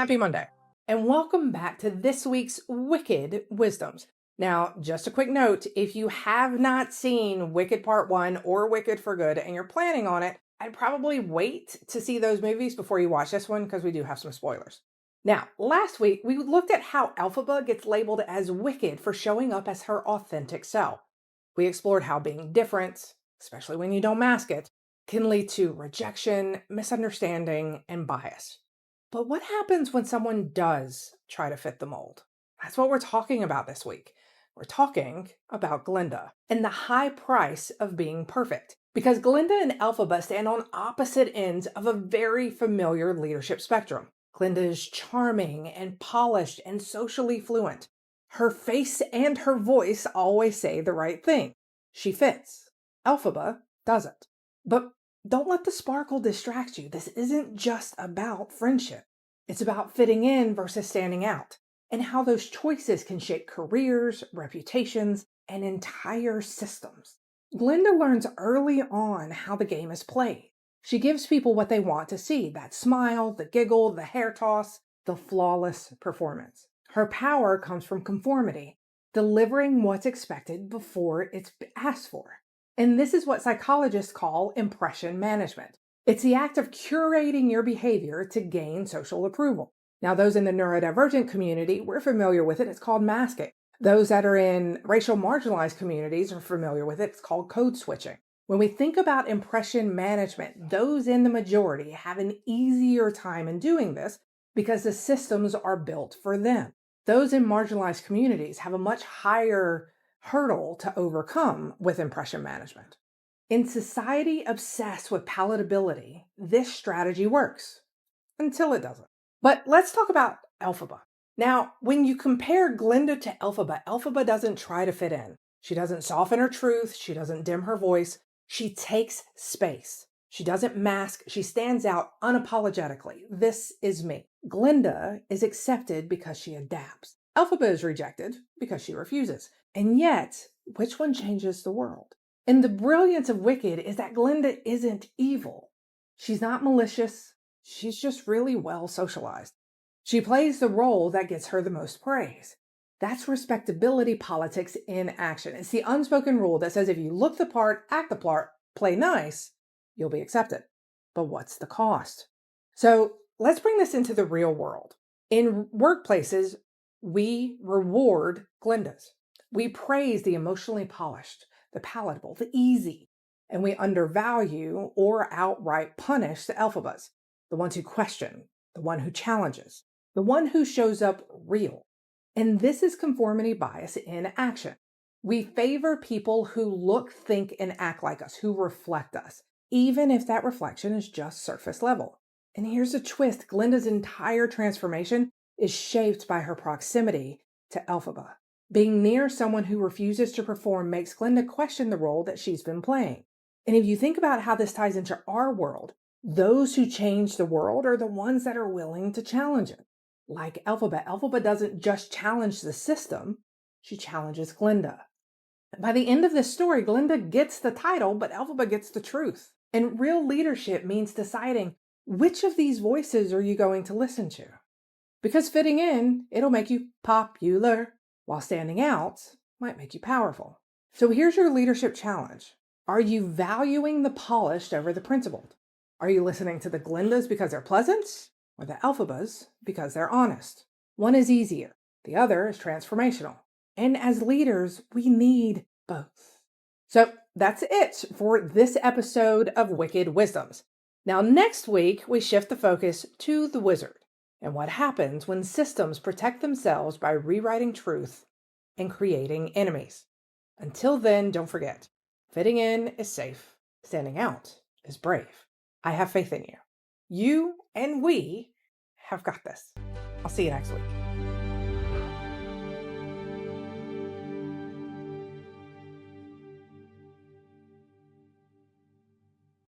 Happy Monday, and welcome back to this week's Wicked Wisdoms. Now, just a quick note, if you have not seen Wicked Part 1 or Wicked for Good and you're planning on it, I'd probably wait to see those movies before you watch this one because we do have some spoilers. Now, last week, we looked at how Elphaba gets labeled as wicked for showing up as her authentic self. We explored how being different, especially when you don't mask it, can lead to rejection, misunderstanding, and bias. But what happens when someone does try to fit the mold? That's what we're talking about this week. We're talking about Glinda and the high price of being perfect. Because Glinda and Elphaba stand on opposite ends of a very familiar leadership spectrum. Glinda is charming and polished and socially fluent. Her face and her voice always say the right thing. She fits. Elphaba doesn't. But don't let the sparkle distract you. This isn't just about friendship. It's about fitting in versus standing out, and how those choices can shape careers, reputations, and entire systems. Glinda learns early on how the game is played. She gives people what they want to see, that smile, the giggle, the hair toss, the flawless performance. Her power comes from conformity, delivering what's expected before it's asked for. And this is what psychologists call impression management. It's the act of curating your behavior to gain social approval. Now, those in the neurodivergent community, we're familiar with it. It's called masking. Those that are in racial marginalized communities are familiar with it. It's called code switching. When we think about impression management, those in the majority have an easier time in doing this because the systems are built for them. Those in marginalized communities have a much higher hurdle to overcome with impression management. In society obsessed with palatability, this strategy works until it doesn't. But let's talk about Elphaba. Now, when you compare Glinda to Elphaba, Elphaba doesn't try to fit in. She doesn't soften her truth. She doesn't dim her voice. She takes space. She doesn't mask. She stands out unapologetically. This is me. Glinda is accepted because she adapts. Elphaba is rejected because she refuses. And yet, which one changes the world? And the brilliance of Wicked is that Glinda isn't evil. She's not malicious. She's just really well socialized. She plays the role that gets her the most praise. That's respectability politics in action. It's the unspoken rule that says if you look the part, act the part, play nice, you'll be accepted. But what's the cost? So let's bring this into the real world. In workplaces, we reward Glindas. We praise the emotionally polished, the palatable, the easy, and we undervalue or outright punish the Elphabas, the ones who question, the one who challenges, the one who shows up real. And this is conformity bias in action. We favor people who look, think, and act like us, who reflect us, even if that reflection is just surface level. And here's a twist. Glinda's entire transformation is shaped by her proximity to Elphaba. Being near someone who refuses to perform makes Glinda question the role that she's been playing. And if you think about how this ties into our world, those who change the world are the ones that are willing to challenge it. Like Elphaba. Elphaba doesn't just challenge the system, she challenges Glinda. By the end of this story, Glinda gets the title, but Elphaba gets the truth. And real leadership means deciding which of these voices are you going to listen to. Because fitting in, it'll make you popular, while standing out might make you powerful. So here's your leadership challenge. Are you valuing the polished over the principled? Are you listening to the Glindas because they're pleasant, or the Elphabas because they're honest? One is easier, the other is transformational. And as leaders, we need both. So that's it for this episode of Wicked Wisdoms. Now next week, we shift the focus to the wizard and what happens when systems protect themselves by rewriting truth and creating enemies. Until then, don't forget, fitting in is safe, standing out is brave. I have faith in you. You and we have got this. I'll see you next week.